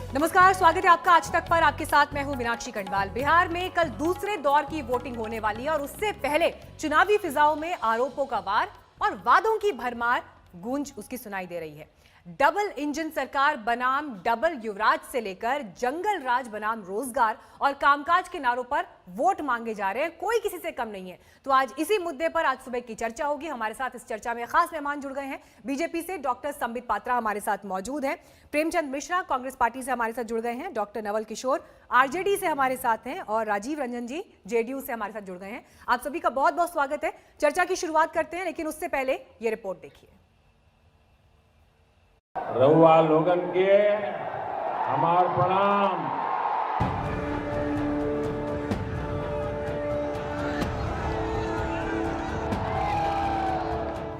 नमस्कार, स्वागत है आपका आज तक पर। आपके साथ मैं हूं मीनाक्षी खंडवाल। बिहार में कल दूसरे दौर की वोटिंग होने वाली है और उससे पहले चुनावी फिजाओं में आरोपों का वार और वादों की भरमार गूंज उसकी सुनाई दे रही है। डबल इंजन सरकार बनाम डबल युवराज से लेकर जंगल राज बनाम रोजगार और कामकाज के नारों पर वोट मांगे जा रहे हैं। कोई किसी से कम नहीं है। तो आज इसी मुद्दे पर आज सुबह की चर्चा होगी। हमारे साथ इस चर्चा में खास मेहमान जुड़ गए हैं। बीजेपी से डॉक्टर संबित पात्रा हमारे साथ मौजूद हैं। प्रेमचंद मिश्रा कांग्रेस पार्टी से हमारे साथ जुड़ गए हैं। डॉक्टर नवल किशोर आरजेडी से हमारे साथ हैं और राजीव रंजन जी जेडीयू से हमारे साथ जुड़ गए हैं। आप सभी का बहुत बहुत स्वागत है। चर्चा की शुरुआत करते हैं, लेकिन उससे पहले ये रिपोर्ट देखिए। रहुआ लोगन के हमार प्रणाम।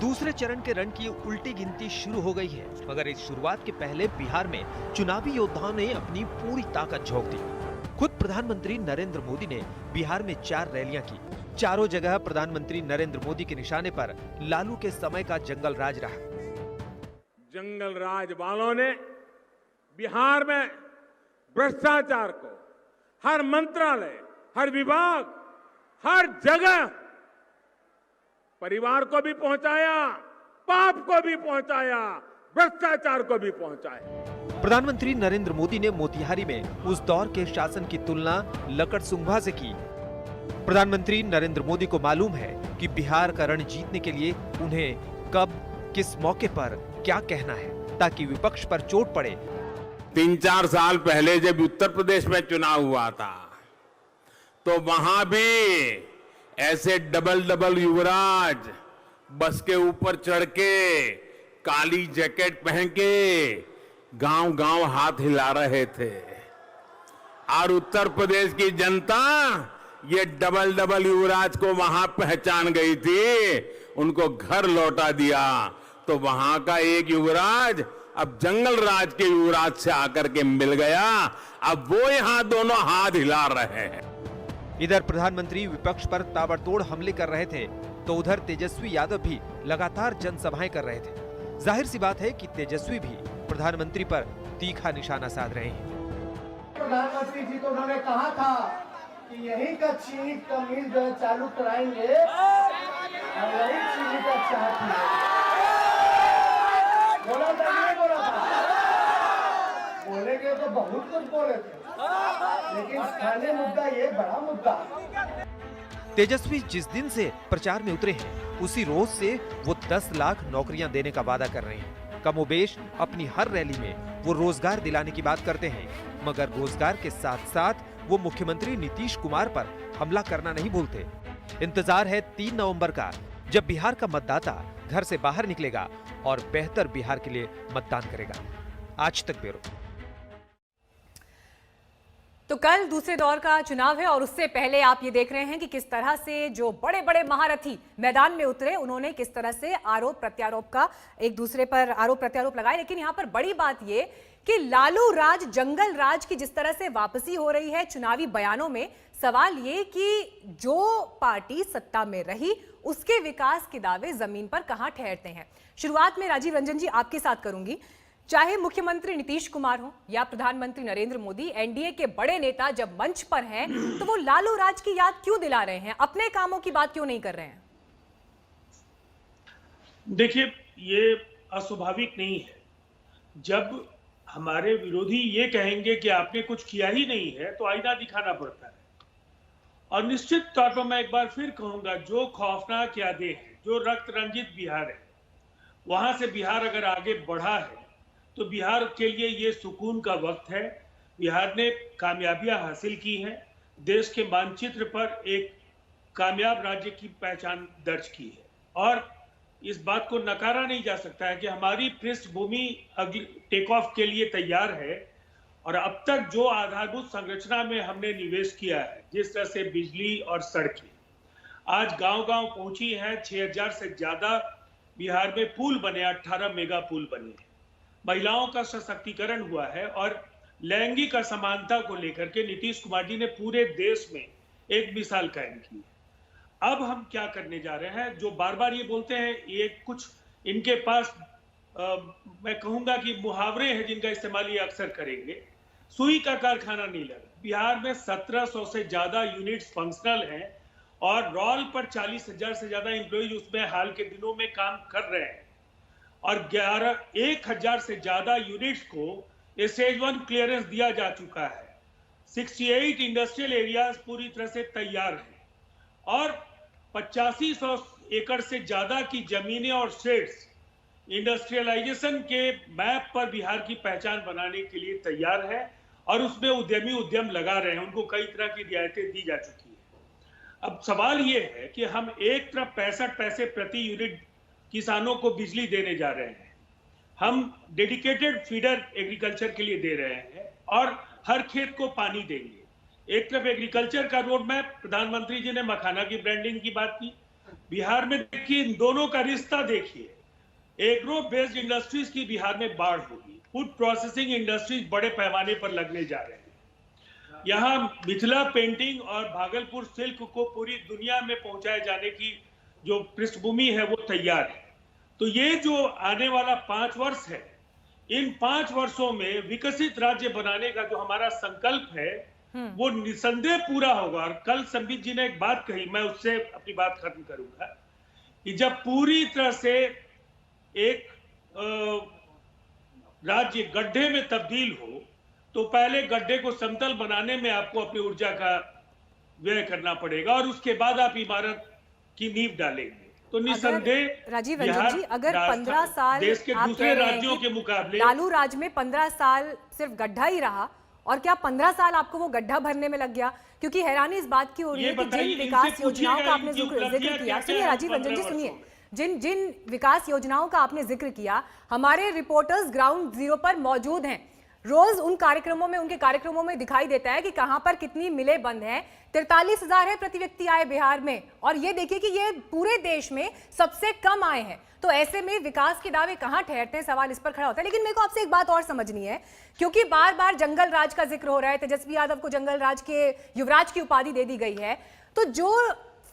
दूसरे चरण के रण की उल्टी गिनती शुरू हो गई है, मगर इस शुरुआत के पहले बिहार में चुनावी योद्धाओं ने अपनी पूरी ताकत झोंक दी। खुद प्रधानमंत्री नरेंद्र मोदी ने बिहार में 4 रैलियां की। चारों जगह प्रधानमंत्री नरेंद्र मोदी के निशाने पर लालू के समय का जंगल राज रहा। जंगल राज वालों ने बिहार में भ्रष्टाचार को हर मंत्रालय, हर विभाग, हर जगह परिवार को भी पहुंचाया, पाप को भी पहुंचाया, भ्रष्टाचार को भी पहुंचाया। प्रधानमंत्री नरेंद्र मोदी ने मोतिहारी में उस दौर के शासन की तुलना लकड़सुंभा से की। प्रधानमंत्री नरेंद्र मोदी को मालूम है कि बिहार का रण जीतने के लिए उन्हें कब, किस मौके पर क्या कहना है, ताकि विपक्ष पर चोट पड़े। 3-4 साल पहले जब उत्तर प्रदेश में चुनाव हुआ था, तो वहां भी ऐसे डबल युवराज बस के ऊपर चढ़ के काली जैकेट पहन के गांव गांव हाथ हिला रहे थे और उत्तर प्रदेश की जनता ये डबल युवराज को वहां पहचान गई थी, उनको घर लौटा दिया। तो वहां का एक युवराज अब जंगल राज के युवराज से आकर के मिल गया। अब वो यहां दोनों हाथ हिला रहे हैं। इधर प्रधानमंत्री विपक्ष पर ताबड़तोड़ हमले कर रहे थे, तो उधर तेजस्वी यादव भी लगातार जनसभाएं कर रहे थे। जाहिर सी बात है कि तेजस्वी भी प्रधानमंत्री पर तीखा निशाना साध रहे हैं। प्रधानमंत्री जी को उन्होंने कहा था कि यही का चीनी का मिल जो चालू कराएंगे और यही चीनी का चाहती बोला था, नहीं बोला था? बोलेंगे तो बहुत कुछ बोले थे, लेकिन स्थानीय मुद्दा ये बड़ा मुद्दा। तेजस्वी जिस दिन से प्रचार में उतरे हैं, उसी रोज से वो 10 लाख नौकरियां देने का वादा कर रहे हैं। कमोबेश अपनी हर रैली में वो रोजगार दिलाने की बात करते हैं, मगर रोजगार के साथ साथ वो मुख्यमंत्री नीतीश कुमार पर हमला करना नहीं भूलते। इंतजार है 3 नवंबर का, जब बिहार का मतदाता घर से बाहर निकलेगा और बेहतर बिहार के लिए मतदान करेगा। आज तक ब्यूरो। तो कल दूसरे दौर का चुनाव है और उससे पहले आप ये देख रहे हैं कि किस तरह से जो बड़े बड़े महारथी मैदान में उतरे, उन्होंने किस तरह से आरोप प्रत्यारोप का एक दूसरे पर आरोप प्रत्यारोप लगाए। लेकिन यहाँ पर बड़ी बात ये कि लालू राज, जंगल राज की जिस तरह से वापसी हो रही है चुनावी बयानों में, सवाल ये कि जो पार्टी सत्ता में रही उसके विकास के दावे जमीन पर कहां ठहरते हैं। शुरुआत में राजीव रंजन जी आपके साथ करूंगी। चाहे मुख्यमंत्री नीतीश कुमार हो या प्रधानमंत्री नरेंद्र मोदी, एनडीए के बड़े नेता जब मंच पर हैं तो वो लालू राज की याद क्यों दिला रहे हैं, अपने कामों की बात क्यों नहीं कर रहे हैं? देखिए, ये अस्वाभाविक नहीं है। जब हमारे विरोधी ये कहेंगे कि आपने कुछ किया ही नहीं है, तो आईना दिखाना पड़ता है। और निश्चित तौर पर मैं एक बार फिर कहूंगा, जो खौफनाक यादें हैं, जो रक्त रंजित बिहार है, वहां से बिहार अगर आगे बढ़ा है तो बिहार के लिए ये सुकून का वक्त है। बिहार ने कामयाबियां हासिल की हैं, देश के मानचित्र पर एक कामयाब राज्य की पहचान दर्ज की है और इस बात को नकारा नहीं जा सकता है कि हमारी पृष्ठभूमि टेक ऑफ के लिए तैयार है। और अब तक जो आधारभूत संरचना में हमने निवेश किया है, जिस तरह से बिजली और सड़कें आज गांव-गांव पहुंची हैं, 6000 से ज्यादा बिहार में पुल बने, 18 मेगा पुल बने, महिलाओं का सशक्तिकरण हुआ है और लैंगिक असमानता को लेकर के नीतीश कुमार जी ने पूरे देश में एक मिसाल कायम की। अब हम क्या करने जा रहे हैं? जो बार बार ये बोलते हैं, ये कुछ इनके पास मैं कहूंगा कि मुहावरे हैं जिनका इस्तेमाल ये अक्सर करेंगे। सुई का कारखाना नहीं लगा। बिहार में 1700 से ज्यादा यूनिट्स फंक्शनल हैं और रोल पर 40,000 से ज्यादा एम्प्लॉइज उसमें हाल के दिनों में काम कर रहे हैं और 1,000 से ज्यादा यूनिट्स को स्टेज 1 क्लियरेंस दिया जा चुका है। 68 इंडस्ट्रियल एरियाज पूरी तरह से तैयार हैं और 8500 एकड़ से ज्यादा की जमीनें और शेड्स इंडस्ट्रियलाइजेशन के मैप पर बिहार की पहचान बनाने के लिए तैयार है और उसमें उद्यमी उद्यम लगा रहे हैं। उनको कई तरह की रियायतें दी जा चुकी है। अब सवाल ये है कि हम एक तरफ 65 पैसे प्रति यूनिट किसानों को बिजली देने जा रहे हैं, हम डेडिकेटेड फीडर एग्रीकल्चर के लिए दे रहे हैं और हर खेत को पानी देंगे। एक तरफ एग्रीकल्चर का रोड मैप, प्रधानमंत्री जी ने मखाना की ब्रांडिंग की बात की। बिहार में देखिए, इन दोनों का रिश्ता देखिए। एग्रो बेस्ड इंडस्ट्रीज की बिहार में बाढ़ होगी, फूड प्रोसेसिंग इंडस्ट्रीज बड़े पैमाने पर लगने जा रहे हैं। यहाँ मिथिला पेंटिंग और भागलपुर सिल्क को पूरी दुनिया में पहुंचाए जाने की जो पृष्ठभूमि है वो तैयार है। तो ये जो आने वाला 5 वर्ष है, इन 5 वर्षों में विकसित राज्य बनाने का जो हमारा संकल्प है वो निसंदेह पूरा होगा। और कल संबित जी ने एक बात कही, मैं उससे अपनी बात खत्म करूंगा, कि जब पूरी तरह से एक राज्य गड्ढे में तब्दील हो तो पहले गड्ढे को समतल बनाने में आपको अपनी ऊर्जा का व्यय करना पड़ेगा और उसके बाद आप इमारत की नींव डालेंगे। तो निसंदेह राजीव रंजन जी, अगर 15 साल देश के दूसरे राज्यों के मुकाबले लालू राज में 15 साल सिर्फ गड्ढा ही रहा, और क्या 15 साल आपको वो गड्ढा भरने में लग गया? क्योंकि हैरानी इस बात की हो रही है कि जिन विकास योजनाओं का आपने जिक्र किया, सुनिए राजीव रंजन जी सुनिए, जिन विकास योजनाओं का आपने जिक्र किया, हमारे रिपोर्टर्स ग्राउंड जीरो पर मौजूद हैं। रोज उन कार्यक्रमों में, उनके कार्यक्रमों में दिखाई देता है कि कहां पर कितनी मिलें बंद हैं। 43,000 है प्रति व्यक्ति आय बिहार में, और ये देखिए कि ये पूरे देश में सबसे कम आए हैं। तो ऐसे में विकास के दावे कहां ठहरते हैं, सवाल इस पर खड़ा होता है। लेकिन मेरे को आपसे एक बात और समझनी है, क्योंकि बार बार जंगल राज का जिक्र हो रहा है, तेजस्वी यादव को जंगल राज के युवराज की उपाधि दे दी गई है। तो जो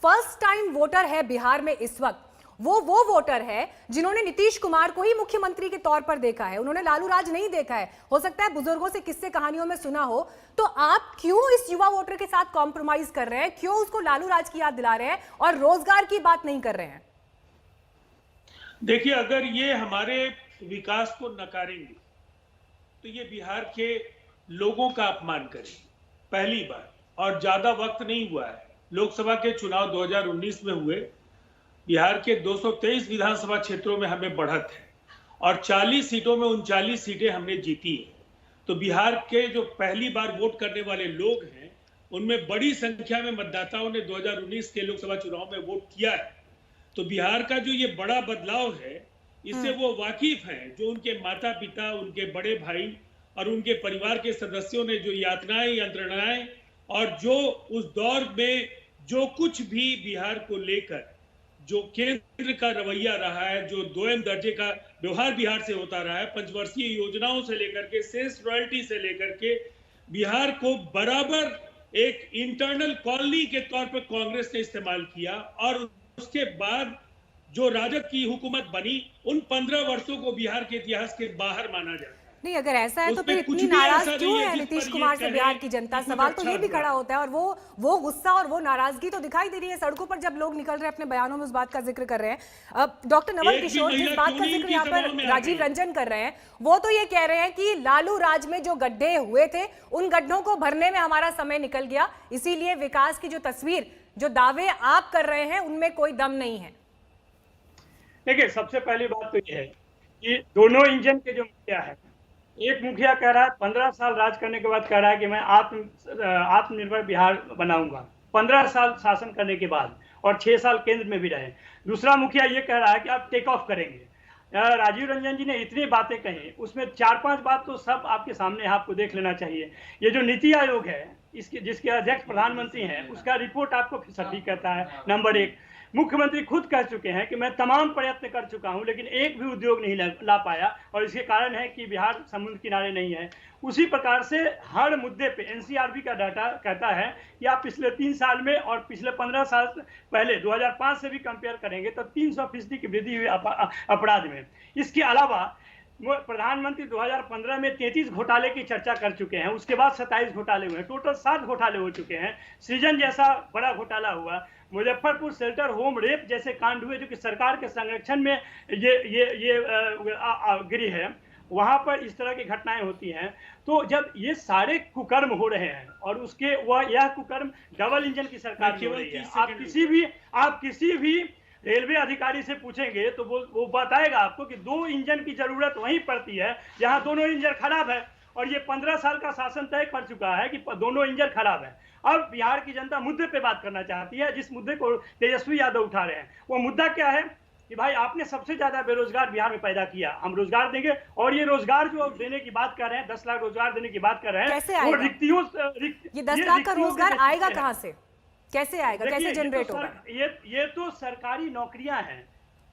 फर्स्ट टाइम वोटर है बिहार में इस वक्त, वो वोटर है जिन्होंने नीतीश कुमार को ही मुख्यमंत्री के तौर पर देखा है, उन्होंने लालू राज नहीं देखा है। हो सकता है बुजुर्गों से किस्से कहानियों में सुना हो। तो आप क्यों इस युवा वोटर के साथ कॉम्प्रोमाइज कर रहे हैं, क्यों उसको लालू राज की याद दिला रहे हैं और रोजगार की बात नहीं कर रहे हैं? देखिए, अगर ये हमारे विकास को नकारेंगे तो ये बिहार के लोगों का अपमान करेंगे, पहली बार। और ज्यादा वक्त नहीं हुआ है, लोकसभा के चुनाव 2019 में हुए, बिहार के 223 विधानसभा क्षेत्रों में हमें बढ़त है और 40 सीटों में 39 सीटें हमने जीती है। तो बिहार के जो पहली बार वोट करने वाले लोग हैं, उनमें बड़ी संख्या में मतदाताओं ने 2019 के लोकसभा चुनाव में वोट किया है। तो बिहार का जो ये बड़ा बदलाव है, इससे वो वाकिफ हैं, जो उनके माता पिता, उनके बड़े भाई और उनके परिवार के सदस्यों ने जो यातनाएं, यंत्रणाएं और जो उस दौर में जो कुछ भी बिहार को लेकर जो केंद्र का रवैया रहा है, जो 2M दर्जे का व्यवहार बिहार से होता रहा है, पंचवर्षीय योजनाओं से लेकर के सेस रॉयल्टी से लेकर के, बिहार को बराबर एक इंटरनल कॉलोनी के तौर पर कांग्रेस ने इस्तेमाल किया। और उसके बाद जो राजद की हुकूमत बनी, उन 15 वर्षों को बिहार के इतिहास के बाहर माना जाता है। नहीं, अगर ऐसा है तो फिर इतनी नाराज क्यों है नीतीश कुमार से बिहार की जनता? सवाल तो ये भी खड़ा होता है। और वो गुस्सा और वो नाराजगी तो दिखाई दे रही है सड़कों पर, जब लोग निकल रहे हैं अपने बयानों में उस बात का जिक्र कर रहे हैं। डॉक्टर नवल किशोर जिस बात का जिक्र यहाँ पर राजीव रंजन कर रहे हैं, वो तो ये कह रहे हैं कि लालू राज में जो गड्ढे हुए थे, उन गड्ढों को भरने में हमारा समय निकल गया, इसीलिए विकास की जो तस्वीर, जो दावे आप कर रहे हैं, उनमें कोई दम नहीं है। देखिए, सबसे पहली बात तो ये है कि दोनों इंजन के जो मुखिया है, एक मुखिया कह रहा है 15 साल राज करने के बाद कह रहा है कि मैं आत्मनिर्भर बिहार बनाऊंगा, 15 साल शासन करने के बाद, और 6 साल केंद्र में भी रहे। दूसरा मुखिया ये कह रहा है कि आप टेक ऑफ करेंगे। राजीव रंजन जी ने इतनी बातें कही, उसमें 4-5 बात तो सब आपके सामने, आपको देख लेना चाहिए। ये जो नीति आयोग है, इसके जिसके अध्यक्ष प्रधानमंत्री हैं, उसका रिपोर्ट आपको सही कहता है। नंबर 1, मुख्यमंत्री खुद कह चुके हैं कि मैं तमाम प्रयत्न कर चुका हूं, लेकिन एक भी उद्योग नहीं ला पाया, और इसके कारण है कि बिहार समुद्र किनारे नहीं है। उसी प्रकार से हर मुद्दे पे एनसीआरबी का डाटा कहता है कि आप पिछले 3 साल में और पिछले 15 साल पहले 2005 से भी कंपेयर करेंगे तो 300% की वृद्धि हुई अपराध में। इसके अलावा प्रधानमंत्री 2015 में 33 घोटाले की चर्चा कर चुके हैं, उसके बाद 27 घोटाले हुए हैं, टोटल 7 घोटाले हो चुके हैं। सृजन जैसा बड़ा घोटाला हुआ, मुजफ्फरपुर शेल्टर होम रेप जैसे कांड हुए जो कि सरकार के संरक्षण में ये गिरी है, वहां पर इस तरह की घटनाएं होती हैं। तो जब ये सारे कुकर्म हो रहे हैं और उसके यह कुकर्म डबल इंजन की सरकार की हो रही है। आप किसी भी रेलवे अधिकारी से पूछेंगे तो वो बताएगा आपको कि 2 इंजन की जरूरत वहीं पड़ती है जहां दोनों इंजन खराब है, और ये 15 साल का शासन तय कर चुका है कि दोनों इंजन खराब है। अब बिहार की जनता मुद्दे पे बात करना चाहती है, जिस मुद्दे को तेजस्वी यादव उठा रहे हैं। वो मुद्दा क्या है कि भाई आपने सबसे ज्यादा बेरोजगार बिहार में पैदा किया, हम रोजगार देंगे, और ये रोजगार जो देने की बात कर रहे हैं, 10 लाख रोजगार देने की बात कर रहे हैं, वो रिक्तियों ये 10 लाख का रोजगार आएगा कहां से, कैसे आएगा, कैसे जनरेट होगा? ये तो सरकारी नौकरियां हैं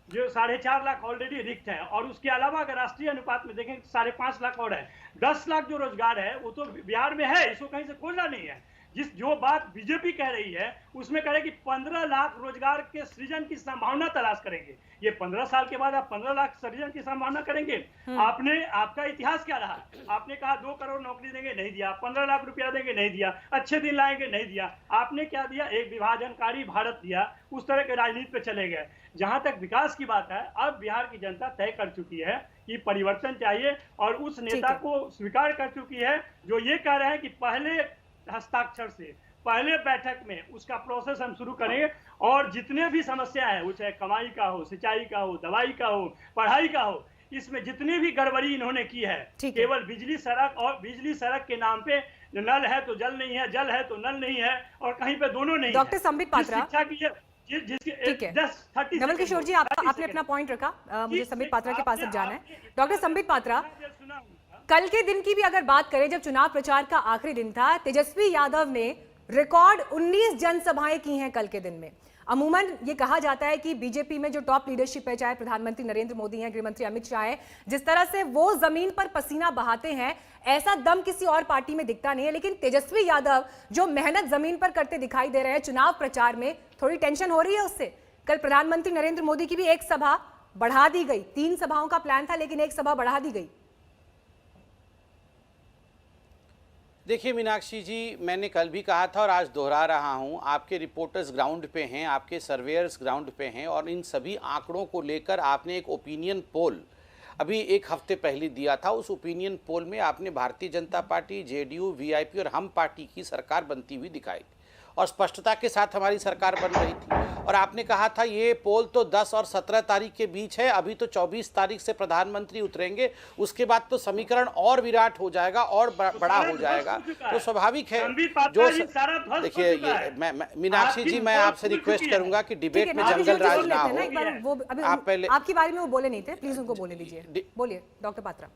जो 4.5 लाख ऑलरेडी रिक्त हैं, और उसके अलावा अगर राष्ट्रीय अनुपात में देखें 5.5 लाख और है। 10 लाख जो रोजगार है वो तो बिहार में है, इसको कहीं से खोजना नहीं है। जो बात बीजेपी कह रही है उसमें कह रहे कि 15 लाख रोजगार के सृजन की संभावना तलाश करेंगे। ये 15 साल के बाद आप 15 लाख सृजन की संभावना करेंगे? आपका इतिहास क्या रहा? आपने कहा 2 करोड़ नौकरी देंगे, नहीं दिया। 15 लाख रुपया देंगे, नहीं दिया। अच्छे दिन लाएंगे, नहीं दिया। आपने क्या दिया? एक विभाजनकारी भारत दिया। उस तरह के राजनीति पे चले गए। जहां तक विकास की बात है, अब बिहार की जनता तय कर चुकी है कि परिवर्तन चाहिए, और उस नेता को स्वीकार कर चुकी है जो ये कह रहे हैं कि पहले हस्ताक्षर से पहले बैठक में उसका प्रोसेस हम शुरू करेंगे, और जितने भी समस्या है, वो चाहे कमाई का हो, सिंचाई का हो, दवाई का हो, पढ़ाई का हो, इसमें जितनी भी गड़बड़ी इन्होंने की है, केवल बिजली सड़क के नाम पे नल है तो जल नहीं है, जल है तो नल नहीं है, और कहीं पे दोनों नहीं। डॉक्टर संबित पात्रा, शिक्षा की नवल किशोर जी, आपने अपना पॉइंट रखा, मुझे संबित पात्रा के पास अब जाना है। डॉक्टर संबित पात्रा, कल के दिन की भी अगर बात करें, जब चुनाव प्रचार का आखिरी दिन था, तेजस्वी यादव ने रिकॉर्ड 19 जनसभाएं की हैं कल के दिन में। अमूमन ये कहा जाता है कि बीजेपी में जो टॉप लीडरशिप है, चाहे प्रधानमंत्री नरेंद्र मोदी हैं, गृहमंत्री अमित शाह हैं, जिस तरह से वो जमीन पर पसीना बहाते हैं, ऐसा दम किसी और पार्टी में दिखता नहीं है। लेकिन तेजस्वी यादव जो मेहनत जमीन पर करते दिखाई दे रहे हैं चुनाव प्रचार में, थोड़ी टेंशन हो रही है उससे। कल प्रधानमंत्री नरेंद्र मोदी की भी एक सभा बढ़ा दी गई, 3 सभाओं का प्लान था लेकिन एक सभा बढ़ा दी गई। देखिए मीनाक्षी जी, मैंने कल भी कहा था और आज दोहरा रहा हूं, आपके रिपोर्टर्स ग्राउंड पे हैं, आपके सर्वेयर्स ग्राउंड पे हैं, और इन सभी आंकड़ों को लेकर आपने एक ओपिनियन पोल अभी 1 हफ्ते पहले दिया था। उस ओपिनियन पोल में आपने Bharatiya Janata party, JDU, VIP और हम पार्टी की सरकार बनती हुई दिखाई, और स्पष्टता के साथ हमारी सरकार बन रही थी। और आपने कहा था ये पोल तो 10 और 17 तारीख के बीच है, अभी तो 24 तारीख से प्रधानमंत्री उतरेंगे, उसके बाद तो समीकरण और विराट हो जाएगा और बड़ा हो जाएगा। तो स्वाभाविक है जो देखिए, मीनाक्षी जी, मैं आपसे रिक्वेस्ट करूंगा कि डिबेट में जंगल राज ना हो। आप पहले आपकी बारे में वो बोले नहीं थे, प्लीज उनको बोलने दीजिए। बोलिए डॉक्टर पात्रा।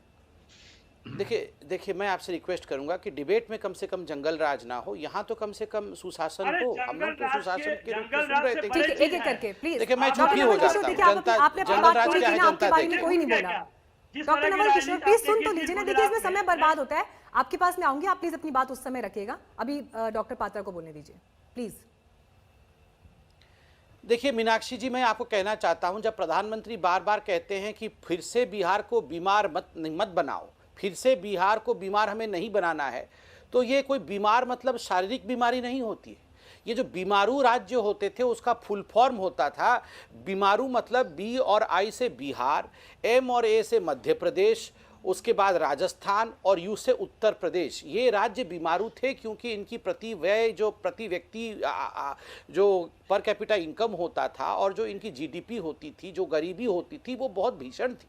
देखिए मैं आपसे रिक्वेस्ट करूंगा कि डिबेट में कम से कम जंगल राज ना हो, यहाँ तो कम से कम सुशासन हो। हम लोग तो सुशासन के रूप में सुन रहे थे। ठीक है, एक-एक करके प्लीज। देखिए मैं चुप ही हो जाता हूँ। जंगल राज क्या है, जनता देखे। कोई नहीं बोला। डॉक्टर नवल किशोर, प्लीज सुन तो लीजिए ना। देखिए इसमें समय बर्बाद होता है। आपके पास मैं आऊंगी, आप प्लीज अपनी बात उस समय रखिएगा। अभी डॉक्टर पात्रा को बोलने दीजिए प्लीज। देखिए मीनाक्षी जी, मैं आपको कहना चाहता हूं, जब प्रधानमंत्री बार बार कहते हैं कि फिर से बिहार को बीमार मत बनाओ, फिर से बिहार को बीमार हमें नहीं बनाना है, तो ये कोई बीमार मतलब शारीरिक बीमारी नहीं होती है। ये जो बीमारू राज्य होते थे उसका फुल फॉर्म होता था। बीमारू मतलब बी और आई से बिहार, एम और ए से मध्य प्रदेश, उसके बाद राजस्थान और यू से उत्तर प्रदेश। ये राज्य बीमारू थे क्योंकि इनकी प्रति व्यय जो प्रति व्यक्ति जो पर कैपिटा इनकम होता था और जो इनकी जीडीपी होती थी, जो गरीबी होती थी, वो बहुत भीषण थी।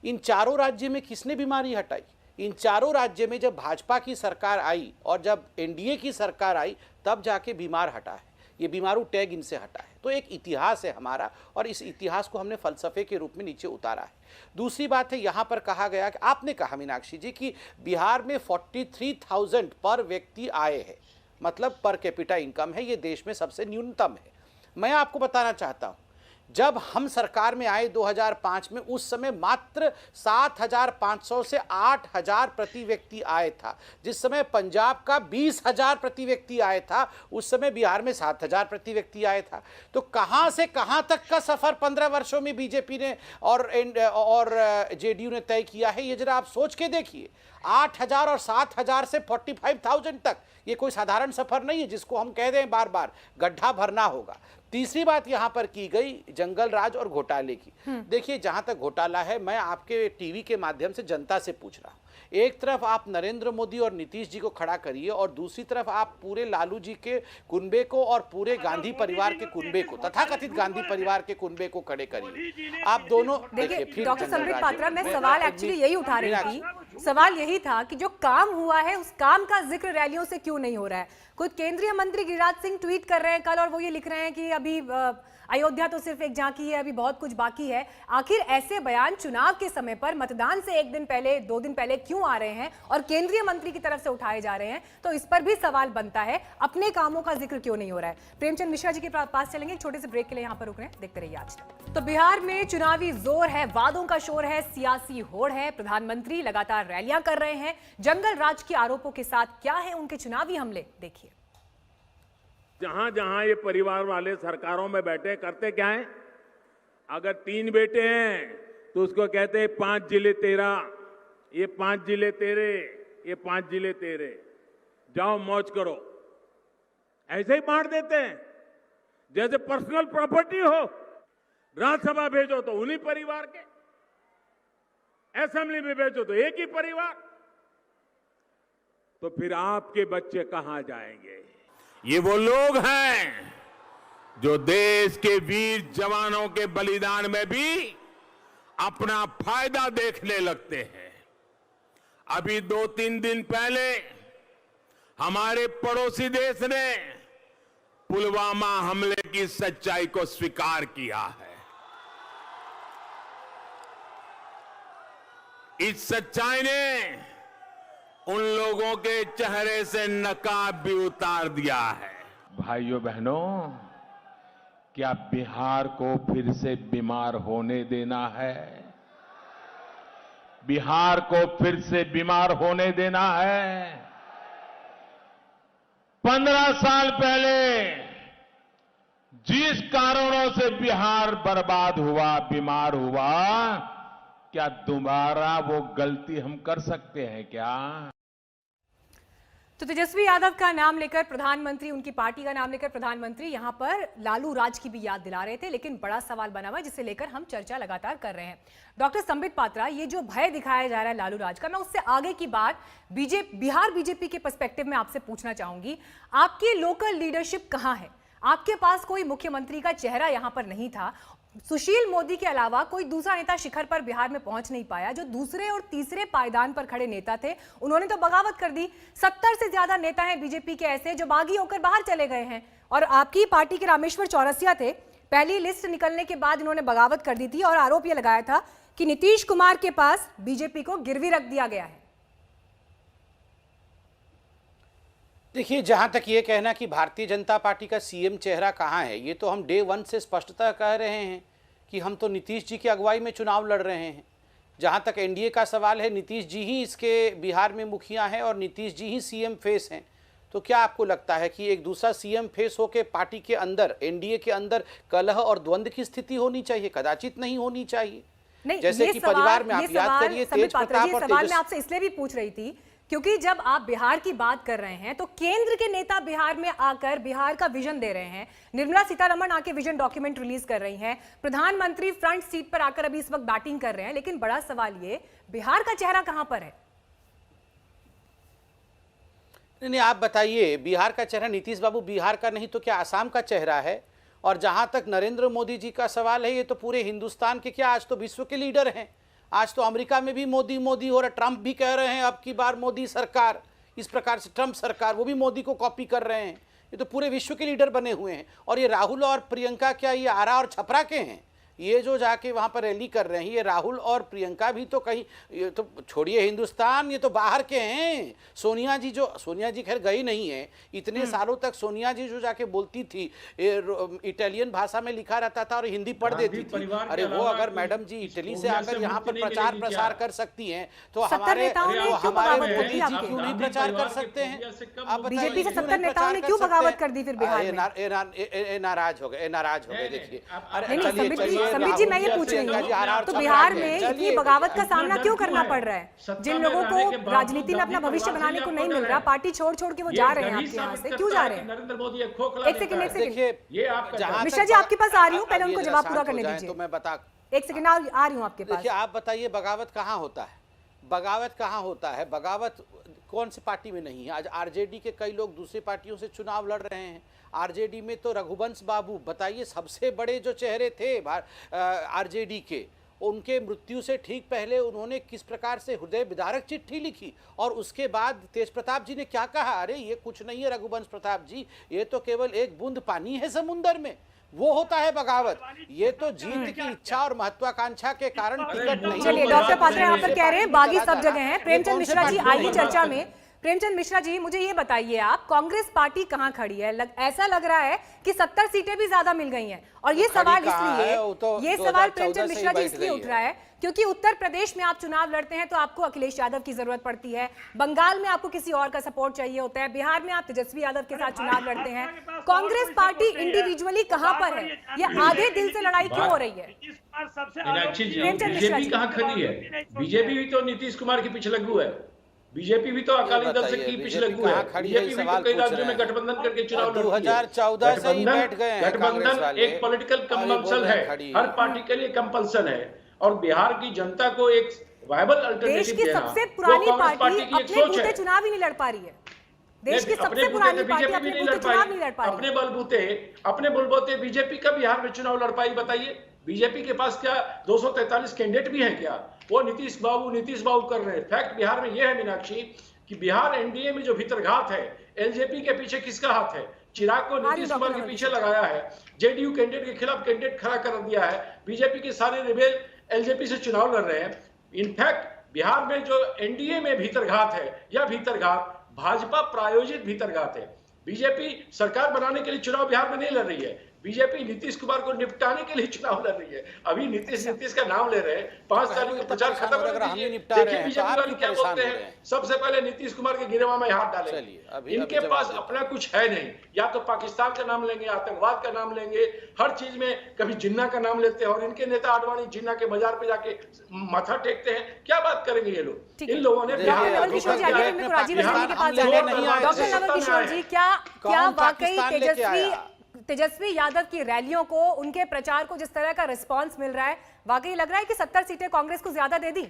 इन चारों राज्य में किसने बीमारी हटाई? इन चारों राज्य में जब भाजपा की सरकार आई और जब एनडीए की सरकार आई, तब जाके बीमार हटा है। ये बीमारू टैग इनसे हटा है। तो एक इतिहास है हमारा, और इस इतिहास को हमने फलसफे के रूप में नीचे उतारा है। दूसरी बात है, यहाँ पर कहा गया कि आपने कहा मीनाक्षी जी कि बिहार में 43,000 पर व्यक्ति आए हैं, मतलब पर कैपिटा इनकम है, ये देश में सबसे न्यूनतम है। मैं आपको बताना चाहता हूँ जब हम सरकार में आए 2005 में, उस समय मात्र 7,500 से 8,000 प्रति व्यक्ति आय था। जिस समय पंजाब का 20,000 प्रति व्यक्ति आय था, उस समय बिहार में 7,000 प्रति व्यक्ति आय था। तो कहां से कहां तक का सफर 15 वर्षों में बीजेपी ने और जेडीयू ने तय किया है, ये जरा आप सोच के देखिए। 8,000 और 7,000 से 45,000 तक, ये कोई साधारण सफर नहीं है जिसको हम कह दें बार बार, गड्ढा भरना होगा। तीसरी बात यहां पर की गई जंगल राज और घोटाले की। देखिए, जहां तक घोटाला है, मैं आपके टीवी के माध्यम से जनता से पूछ रहा हूं, एक तरफ आप नरेंद्र मोदी और नीतीश जी को खड़ा करिए और दूसरी तरफ आप पूरे लालू जी के कुनबे को और पूरे गांधी परिवार के कुनबे को, तथाकथित गांधी परिवार के कुनबे को खड़े करिए। आप दोनों देखिए डॉक्टर संबित पात्रा, मैं सवाल एक्चुअली यही उठा रही थी। सवाल यही था कि जो काम हुआ है उस काम का जिक्र रैलियों से क्यों नहीं हो रहा है। खुद केंद्रीय मंत्री गिरिराज सिंह ट्वीट कर रहे हैं कल और वो ये लिख रहे हैं कि अभी अयोध्या तो सिर्फ एक झांकी है, अभी बहुत कुछ बाकी है। आखिर ऐसे बयान चुनाव के समय पर मतदान से एक दिन पहले, 2 दिन पहले क्यों आ रहे हैं और केंद्रीय मंत्री की तरफ से उठाए जा रहे हैं? तो इस पर भी सवाल बनता है, अपने कामों का जिक्र क्यों नहीं हो रहा है। प्रेमचंद मिश्रा जी के पास चलेंगे, एक छोटे से ब्रेक के लिए यहाँ पर रुक रहे हैं, देखते रहिए आज तक। तो बिहार में चुनावी जोर है, वादों का शोर है, सियासी होड़ है, प्रधानमंत्री लगातार रैलियां कर रहे हैं। जंगल राज के आरोपों के साथ क्या है उनके चुनावी हमले, देखिए। जहां जहां ये परिवार वाले सरकारों में बैठे, करते क्या है, अगर 3 बेटे हैं तो उसको कहते हैं 5 जिले तेरा, ये 5 जिले तेरे, ये 5 जिले तेरे, जाओ मौज करो, ऐसे ही बांट देते हैं जैसे पर्सनल प्रॉपर्टी हो। राज्यसभा भेजो तो उन्हीं परिवार के, असेंबली में भेजो तो एक ही परिवार, तो फिर आपके बच्चे कहां जाएंगे? ये वो लोग हैं जो देश के वीर जवानों के बलिदान में भी अपना फायदा देखने लगते हैं। अभी 2-3 दिन पहले हमारे पड़ोसी देश ने पुलवामा हमले की सच्चाई को स्वीकार किया है। इस सच्चाई ने उन लोगों के चेहरे से नकाब भी उतार दिया है। भाइयों बहनों, क्या बिहार को फिर से बीमार होने देना है? बिहार को फिर से बीमार होने देना है? 15 साल पहले जिस कारणों से बिहार बर्बाद हुआ, बीमार हुआ, क्या दोबारा वो गलती हम कर सकते हैं क्या? तो तेजस्वी यादव का नाम लेकर प्रधानमंत्री, उनकी पार्टी का नाम लेकर प्रधानमंत्री यहां पर लालू राज की भी याद दिला रहे थे, लेकिन बड़ा सवाल बना हुआ जिसे लेकर हम चर्चा लगातार कर रहे हैं। डॉक्टर संबित पात्रा, ये जो भय दिखाया जा रहा है लालू राज का, मैं उससे आगे की बात बिहार बीजेपी के पर्सपेक्टिव में आपसे पूछना चाहूंगी। आपकी लोकल लीडरशिप कहां है? आपके पास कोई मुख्यमंत्री का चेहरा यहां पर नहीं था। सुशील मोदी के अलावा कोई दूसरा नेता शिखर पर बिहार में पहुंच नहीं पाया। जो दूसरे और तीसरे पायदान पर खड़े नेता थे उन्होंने तो बगावत कर दी। 70 से ज्यादा नेता हैं बीजेपी के ऐसे जो बागी होकर बाहर चले गए हैं। और आपकी पार्टी के रामेश्वर चौरसिया थे, पहली लिस्ट निकलने के बाद इन्होंने बगावत कर दी थी और आरोप यह लगाया था कि नीतीश कुमार के पास बीजेपी को गिरवी रख दिया गया है। देखिए, जहां तक ये कहना कि भारतीय जनता पार्टी का सीएम चेहरा कहां है, ये तो हम डे 1 से स्पष्टतः कह रहे हैं कि हम तो नीतीश जी की अगुवाई में चुनाव लड़ रहे हैं। जहां तक एनडीए का सवाल है, नीतीश जी ही इसके बिहार में मुखिया हैं और नीतीश जी ही सीएम फेस हैं। तो क्या आपको लगता है कि एक दूसरा सीएम फेस होकर पार्टी के अंदर, एनडीए के अंदर कलह और द्वंद्व की स्थिति होनी चाहिए? कदाचित नहीं होनी चाहिए। नहीं, जैसे कि परिवार में आप याद करिए, तेज प्रताप और सवाल मैं आपसे इसलिए भी पूछ रही थी क्योंकि जब आप बिहार की बात कर रहे हैं तो केंद्र के नेता बिहार में आकर बिहार का विजन दे रहे हैं। निर्मला सीतारमण आके विजन डॉक्यूमेंट रिलीज कर रही हैं। प्रधानमंत्री फ्रंट सीट पर आकर अभी इस वक्त बैटिंग कर रहे हैं। लेकिन बड़ा सवाल ये, बिहार का चेहरा कहां पर है? नहीं, आप बताइए, बिहार का चेहरा नीतीश बाबू बिहार का नहीं तो क्या आसाम का चेहरा है? और जहां तक नरेंद्र मोदी जी का सवाल है, ये तो पूरे हिंदुस्तान के, क्या आज तो विश्व के लीडर हैं। आज तो अमेरिका में भी मोदी मोदी हो रहा, ट्रंप भी कह रहे हैं अब की बार मोदी सरकार, इस प्रकार से ट्रंप सरकार, वो भी मोदी को कॉपी कर रहे हैं। ये तो पूरे विश्व के लीडर बने हुए हैं। और ये राहुल और प्रियंका क्या ये आरा और छपरा के हैं? ये जो जाके वहां पर रैली कर रहे हैं, ये राहुल और प्रियंका भी तो कहीं, ये तो छोड़िए हिंदुस्तान, ये तो बाहर के हैं। सोनिया जी खैर गई नहीं है, इतने सालों तक सोनिया जी जो जाके बोलती थी, इटालियन भाषा में लिखा रहता था और हिंदी पढ़ देती थी। अरे वो अगर मैडम जी इटली से आकर यहाँ पर प्रचार प्रसार कर सकती हैं तो हमारे मोदी जी क्यों नहीं प्रचार कर सकते हैं? आप बीजेपी से 70 नेताओं ने क्यों बगावत कर दी फिर बिहार में? नाराज हो गए देखिए। संबित जी, मैं ये पूछ रही हूँ, तो बिहार में इतनी बगावत का सामना क्यों करना पड़ रहा है? जिन लोगों को राजनीति में अपना भविष्य बनाने को नहीं मिल रहा, पार्टी छोड़ के वो जा रहे हैं आपके यहाँ से, क्यों जा रहे हैं? नरेंद्र मोदी एक सेकंड मिश्रा जी, बात आपके पास आ रही हूँ, पहले उनको जवाब पूरा करने दीजिए। तो मैं बता, एक सेकंड आ रही हूँ आपके पास। देखिए, आप बताइए बगावत कहाँ होता है? बगावत कहाँ होता है? बगावत कौन सी पार्टी में नहीं है? आज आरजेडी के कई लोग दूसरी पार्टियों से चुनाव लड़ रहे हैं। आरजेडी में तो रघुवंश बाबू, बताइए, सबसे बड़े जो चेहरे थे आरजेडी के, उनके मृत्यु से ठीक पहले उन्होंने किस प्रकार से हृदय विदारक चिट्ठी लिखी, और उसके बाद तेज प्रताप जी ने क्या कहा? अरे ये कुछ नहीं है रघुवंश प्रताप जी, ये तो केवल एक बूंद पानी है समुंदर में। वो होता है बगावत। ये तो जीत की इच्छा और महत्वाकांक्षा के कारण टिकट नहीं। चलिए, डॉक्टर पात्रा यहाँ पर कह रहे हैं बागी सब जगह है। प्रेमचंद मिश्रा जी, आइए चर्चा में। प्रेमचंद मिश्रा जी, मुझे ये बताइए, आप कांग्रेस पार्टी कहाँ खड़ी है? ऐसा लग रहा है कि 70 सीटें भी ज्यादा मिल गई हैं, और ये सवाल इसलिए, ये सवाल प्रेमचंद मिश्रा जी इसलिए उठ रहा है क्योंकि उत्तर प्रदेश में आप चुनाव लड़ते हैं तो आपको अखिलेश यादव की जरूरत पड़ती है, बंगाल में आपको किसी और का सपोर्ट चाहिए होता है, बिहार में आप तेजस्वी यादव के साथ चुनाव लड़ते हैं। कांग्रेस पार्टी इंडिविजुअली कहाँ पर है? ये आधे दिल से लड़ाई क्यों हो रही है? मीनाक्षी जी, बीजेपी कहाँ खड़ी है? बीजेपी भी तो नीतीश कुमार की पीछे लगू है, बीजेपी भी तो अकाली दल से की पीछे लगू है, बीजेपी भी तो कई राज्यों में गठबंधन करके चुनाव लड़ती है। 2014 से ही बैठ गए हैं। गठबंधन एक पॉलिटिकल कंपल्सन है, हर पार्टी के लिए कंपल्सन है, और बिहार की जनता को एक वायबल अल्टरनेटिव देना। देश की सबसे पुरानी पार्टी अपने बूते चुनाव ही नहीं लड़ पा रही है। देश की सबसे पुरानी पार्टी अपने बूते चुनाव नहीं लड़ पा रही। अपने बलबूते बीजेपी का बिहार में चुनाव लड़ पाई? बताइए, बीजेपी के पास क्या 243 कैंडिडेट भी हैं क्या? वो नीतीश बाबू कर रहे हैं। फैक्ट बिहार में यह है मीनाक्षी कि बिहार एनडीए में जो भीतरघात है, एलजेपी के पीछे किसका हाथ है? चिराग को नीतीश कुमार के पीछे लगाया है, जेडीयू कैंडिडेट के खिलाफ कैंडिडेट खड़ा कर दिया है, बीजेपी के सारे रिबेल एलजेपी से चुनाव लड़ रहे हैं। इनफैक्ट बिहार में जो एनडीए में भीतरघात है, यह भीतरघात भाजपा प्रायोजित भीतरघात है। बीजेपी सरकार बनाने के लिए चुनाव बिहार में नहीं लड़ रही है, बीजेपी नीतीश कुमार को निपटाने के लिए चुनाव लड़ रही है। अभी नीतीश का नाम ले रहे हैं, 5 तारीख को प्रचार खत्म हो रहा है। देखिए बीजेपी वाले क्या बोलते हैं, सबसे पहले नीतीश कुमार के गिरवा में हाथ डालेंगे। इनके पास अपना कुछ है नहीं, या तो पाकिस्तान का नाम लेंगे, आतंकवाद का नाम लेंगे, हर चीज में कभी जिन्ना का नाम लेते हैं, और इनके नेता आडवाणी जिन्ना के बाजार पे जाके माथा टेकते हैं। क्या बात करेंगे ये लोग? इन लोगों ने डॉक्टर नवल किशोर जी, क्या वाकई तेजस्वी यादव की रैलियों को, उनके प्रचार को जिस तरह का रिस्पांस मिल रहा है, वाकई लग रहा है कि 70 सीटें कांग्रेस को ज्यादा दे दी?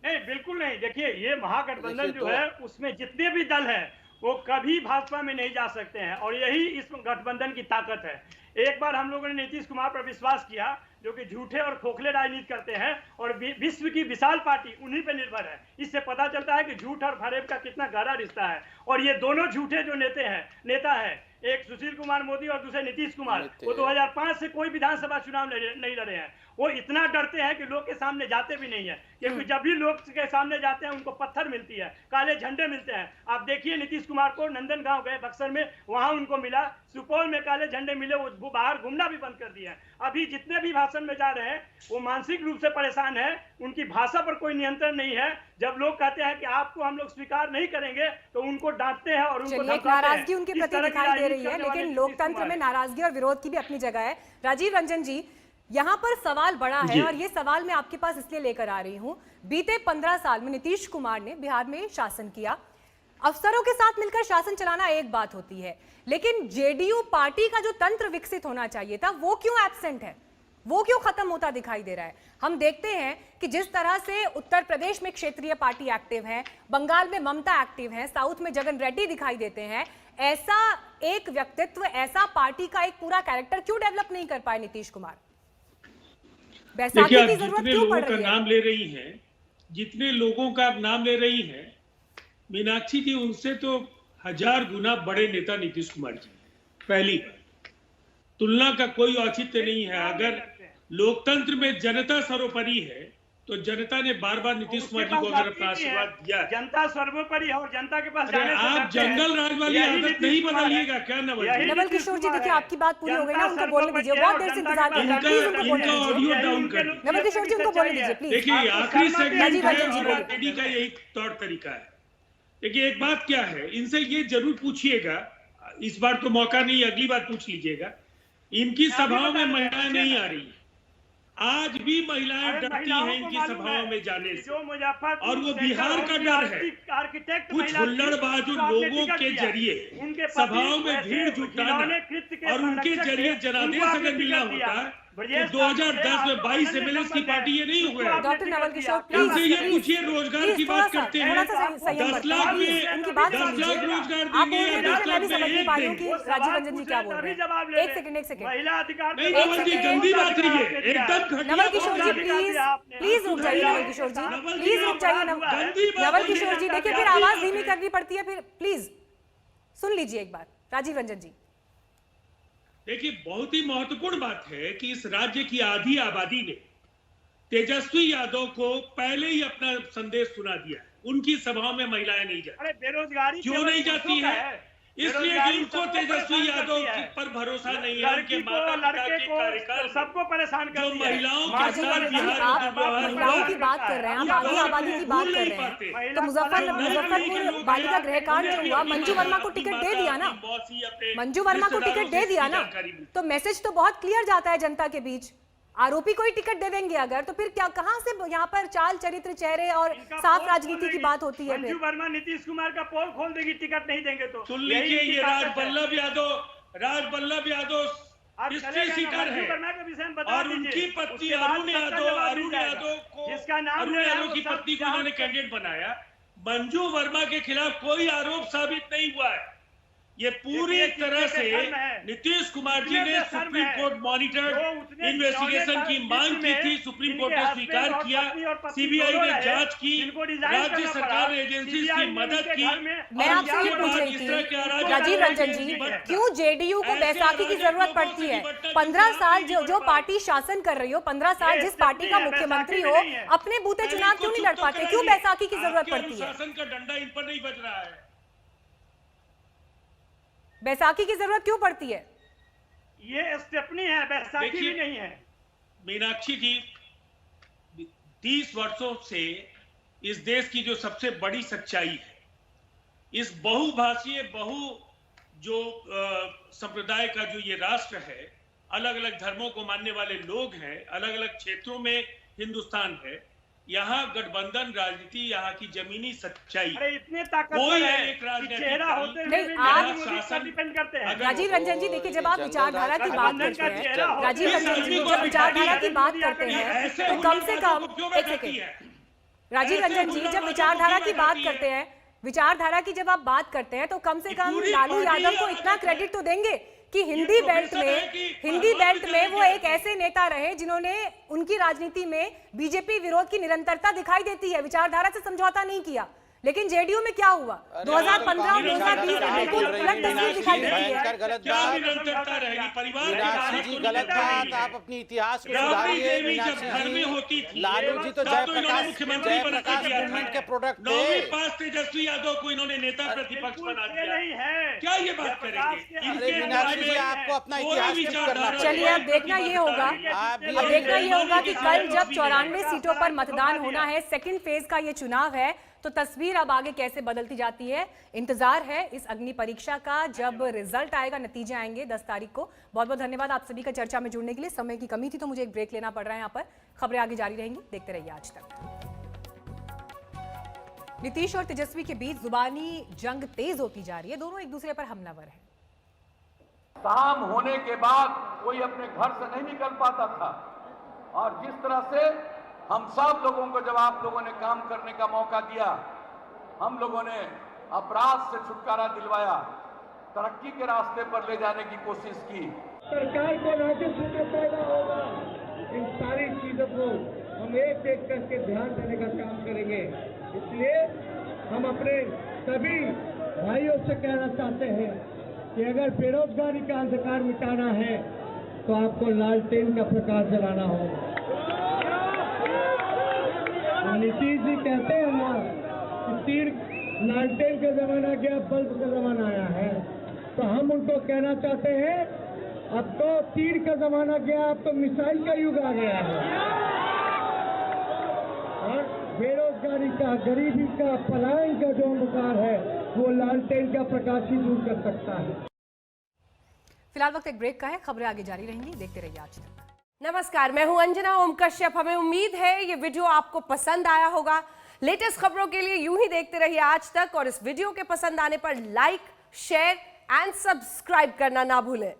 नहीं, बिल्कुल नहीं। देखिए, ये महागठबंधन जो है, उसमें जितने भी दल हैं वो कभी भाजपा में नहीं जा सकते हैं, और यही इस गठबंधन की ताकत है। एक बार हम लोगों ने नीतीश कुमार पर विश्वास किया, जो कि झूठे और खोखले राजनीति करते हैं, और विश्व की विशाल पार्टी उन्हीं पे निर्भर है। इससे पता चलता है कि झूठ और फरेब का कितना गहरा रिश्ता है। और ये दोनों झूठे जो नेता है, एक सुशील कुमार मोदी और दूसरे नीतीश कुमार, वो 2005 से कोई विधानसभा चुनाव नहीं लड़े हैं। वो इतना डरते हैं कि लोग के सामने जाते भी नहीं है, क्योंकि जब भी लोग के सामने जाते हैं उनको पत्थर मिलती है, काले झंडे मिलते हैं। आप देखिए, नीतीश कुमार को नंदनगांव गए बक्सर में, वहां उनको मिला, सुपौल में काले झंडे मिले, वो बाहर घूमना भी बंद कर दिया है। अभी जितने भी भाषण में जा रहे हैं वो मानसिक रूप से परेशान है, उनकी भाषा पर कोई नियंत्रण नहीं है। जब लोग कहते हैं कि आपको हम लोग स्वीकार नहीं करेंगे, तो उनको डांटते हैं और उनको नाराजगी उनके प्रति दिखाई दे रही है। लेकिन लोकतंत्र में नाराजगी और विरोध की भी अपनी जगह है। राजीव रंजन जी, यहाँ पर सवाल बड़ा है, और ये सवाल मैं आपके पास इसलिए लेकर आ रही हूं। बीते 15 साल में नीतीश कुमार ने बिहार में शासन किया। अफसरों के साथ मिलकर शासन चलाना एक बात होती है, लेकिन जेडीयू पार्टी का जो तंत्र विकसित होना चाहिए था, वो क्यों एब्सेंट है? वो क्यों खत्म होता दिखाई दे रहा है? हम देखते हैं कि जिस तरह से उत्तर प्रदेश में क्षेत्रीय पार्टी एक्टिव है, बंगाल में ममता एक्टिव है, साउथ में जगन रेड्डी दिखाई देते हैं, ऐसा एक व्यक्तित्व, ऐसा पार्टी का एक पूरा कैरेक्टर क्यों डेवलप नहीं कर पाए नीतीश कुमार? देखिए, जितने लोगों का नाम ले रही हैं, जितने लोगों का नाम ले रही हैं मीनाक्षी जी, उनसे तो 1000 गुना बड़े नेता नीतीश कुमार जी। पहली बात, तुलना का कोई औचित्य नहीं है। अगर लोकतंत्र में जनता सर्वोपरि है तो जनता ने बार बार नीतीश कुमार जी को अगर अपना आशीर्वाद दिया है। जनता सर्वोपरि है और जनता के पास अरे जाने से आप डरते हैं। जंगल राज वाली यही आदत नीतीश नहीं कुमार है। बदलिएगा क्या नवल यही जी? नवल नीतीश किशोर जी कुमार देखिए है। आपकी बात पूरी हो गई ना, जनता उनको बोलने दीजिए, सर्वोपरि बहुत देर से है और इंतजार कर रहे हैं, प्लीज उनको बोलने इनका दीजिए। ऑडियो डाउन कर दीजिए। नवल किशोर जी उनको बोलने दीजिए प्लीज। देखिए आखिरी सेगमेंट राजीव है रंजन जी और बोलिए। आरजेडी का यही तौर तरीका है। देखिए एक बात क्या है, इनसे ये जरूर पूछिएगा, इस बार तो मौका नहीं, अगली बार पूछ लीजिएगा, इनकी सभाओं में महिलाएं नहीं आ रही। आज भी महिलाएं डरती हैं इनकी सभाओं में जाने से, और वो बिहार का डर है। कुछ हुल्लड़बाज लोगों के जरिए सभाओं में भीड़ जुटाना और उनके जरिए जनादेश अगर मिलना होता तो 2010 में 22 एमएलए की पार्टी ये नहीं हुआ। डॉक्टर नवल किशोर इनसे ये प्लीज पूछिए, रोजगार की बात करते हैं, 10 लाख में उनकी बात 10 लाख समझिए। रोजगार आप देंगे बोल या रहे 10 हैं, मैं लाख भी में समझ नहीं एक पा रही हूँ कि देंगे। राजीव रंजन जी क्या बोल रहे हैं। एक सेकंड महिला अधिकार नहीं नवल जी, गंदी बात नहीं है, एकदम घटिया नवल किशोर जी बात है। प्लीज रुक जाइए। नवल किशोर जी प्लीज रुक जाइए। नवल किशोर जी देखिए फिर आवाज धीमी करनी पड़ती है, फिर प्लीज सुन लीजिए एक बार। राजीव रंजन जी देखिए बहुत ही महत्वपूर्ण बात है कि इस राज्य की आधी आबादी ने तेजस्वी यादव को पहले ही अपना संदेश सुना दिया है। उनकी सभाओं में महिलाएं नहीं जाती। अरे बेरोजगारी क्यों नहीं जाती है? इसलिए कि उनको तेजस्वी यादव पर भरोसा नहीं है। उनके माता पिता के कार्यकाल सबको परेशान कर जो दिया है। महिलाओं के राजीव साथ रंजन जी बिहार आप में दुर्व्यवहार महिलाओं हुआ की है, बात कर रहे हैं, आप आधी आबादी की बात कर रहे हैं। तो मुजफ्फरपुर बालिका गृहकांड जो हुआ, मंजू वर्मा को टिकट दे दिया ना, मंजू वर्मा को टिकट दे दिया ना, तो मैसेज तो बहुत क्लियर जाता है जनता के बीच। आरोपी को ही टिकट दे देंगे अगर, तो फिर क्या, कहां से यहाँ पर चाल चरित्र, चेहरे और साफ राजनीति की बात होती है? मंजू फिर वर्मा नीतीश कुमार का पोल खोल देगी टिकट नहीं देंगे तो। सुन लीजिए, ये राजबल्लभ यादव हिस्ट्री सीकर है और उनकी पत्नी अरुण यादव की पत्नी को उन्होंने कैंडिडेट बनाया। मंजू वर्मा के खिलाफ कोई आरोप साबित नहीं हुआ है। ये पूरी तरह से नीतीश कुमार जी ने सुप्रीम कोर्ट मॉनिटर्ड इन्वेस्टिगेशन की मांग की थी, सुप्रीम कोर्ट ने स्वीकार किया, सीबीआई ने जांच की, राज्य सरकार ने एजेंसी की मदद की। मैं आपसे ये पूछ रही थी राजीव रंजन जी, क्यों जेडीयू को बैसाखी की जरूरत पड़ती है? 15 साल जो पार्टी शासन कर रही हो, 15 साल जिस पार्टी का मुख्यमंत्री हो, अपने बूते चुनाव क्यों नहीं लड़ पाते? क्यों बैसाखी की जरूरत पड़ती है? शासन का डंडा इन पर नहीं बज रहा है। बैसाखी की जरूरत क्यों पड़ती है? ये स्टेपनी है, बैसाखी भी नहीं है। मीनाक्षी जी 30 वर्षों से इस देश की जो सबसे बड़ी सच्चाई है, इस बहुभाषीय जो संप्रदाय का जो ये राष्ट्र है, अलग अलग धर्मों को मानने वाले लोग हैं, अलग अलग क्षेत्रों में हिंदुस्तान है, यहाँ गठबंधन राजनीति, यहाँ की जमीनी सच्चाई, अरे इतने ताकतवर कोई है एक कि राजनीतिक चेहरा दल होते हुए नहीं, भी आप बिहार मोदी पर डिपेंड करते हैं। राजीव रंजन जी देखिए, जब आप विचारधारा की बात करते हैं, राजीव रंजन जी जब जब विचारधारा की बात करते हैं ऐसे तो कम से कम क्यों एक बैठाती सेकेंड, है? राजीव रंजन जी जब विचारधारा की बात करते हैं, विचारधारा की जब आप बात करते हैं तो कम से कम लालू यादव को इतना क्रेडिट तो देंगे कि हिंदी बेल्ट में वो एक ऐसे नेता रहे जिन्होंने, उनकी राजनीति में बीजेपी विरोध की निरंतरता दिखाई देती है, विचारधारा से समझौता नहीं किया। लेकिन जेडीयू में क्या हुआ? 2015 और 2020 में बिल्कुल उलट तस्वीर दिखाई देती है। गलत क्या बात निरंतरता रहेगी? परिवार के मीनाक्षी साथ जी, तो गलत नहीं बात। आप अपनी इतिहास को राबड़ी सुधारिए देवी जब घर में मीनाक्षी होती जी। थी, लालू जी तो तब इन्होंने मुख्यमंत्री बना जयप्रकाश दिया मूवमेंट के था। प्रोडक्ट 9वीं थे। पास तेजस्वी यादव को इन्होंने नेता प्रतिपक्ष बना ये दिया। नहीं है। क्या ये बात करेंगे? अरे मीनाक्षी जी, आपको अपना इतिहास चेक करना चाहिए। चलिए अब देखना ये होगा, अब देखना ये होगा कि कल जब 94 सीटों पर मतदान होना है, सेकंड फेज का ये चुनाव है, तो तस्वीर अब आगे कैसे बदलती जाती है। इंतजार है इस अग्नि परीक्षा का, जब रिजल्ट आएगा, नतीजे आएंगे 10 तारीख को। बहुत बहुत धन्यवाद आप सभी का चर्चा में जुड़ने के लिए। समय की कमी थी तो मुझे एक ब्रेक लेना पड़ रहा है यहाँ पर। खबरें आगे जारी रहेंगी, देखते रहिए आज तक। नीतीश और तेजस्वी के बीच जुबानी जंग तेज होती जा रही है, दोनों एक दूसरे पर हमलावर हैं। शाम होने के बाद कोई अपने घर से नहीं निकल पाता था, और जिस तरह से हम सब लोगों को जब आप लोगों ने काम करने का मौका दिया, हम लोगों ने अपराध से छुटकारा दिलवाया, तरक्की के रास्ते पर ले जाने की कोशिश की। सरकार को राजस्व में पैदा होगा, इन सारी चीजों को हम एक एक करके ध्यान देने का काम करेंगे। इसलिए हम अपने सभी भाइयों से कहना चाहते हैं कि अगर बेरोजगारी का अंधकार मिटाना है तो आपको लालटेन का प्रकाश जलाना होगा। नीतीश जी कहते हैं ना कि तीर लालटेन का जमाना गया, बल्ब का जमाना आया है, तो हम उनको कहना चाहते हैं अब तो तीर का जमाना गया, अब तो मिसाइल का युग आ गया है और बेरोजगारी का, गरीबी का, पलायन का जो अंधकार है वो लालटेन का प्रकाश ही दूर कर सकता है। फिलहाल वक्त एक ब्रेक का है, खबरें आगे जारी रहेंगी, देखते रहिए आज तक। नमस्कार, मैं हूं अंजना ओम कश्यप। हमें उम्मीद है ये वीडियो आपको पसंद आया होगा। लेटेस्ट खबरों के लिए यूं ही देखते रहिए आज तक और इस वीडियो के पसंद आने पर लाइक, शेयर एंड सब्सक्राइब करना ना भूलें।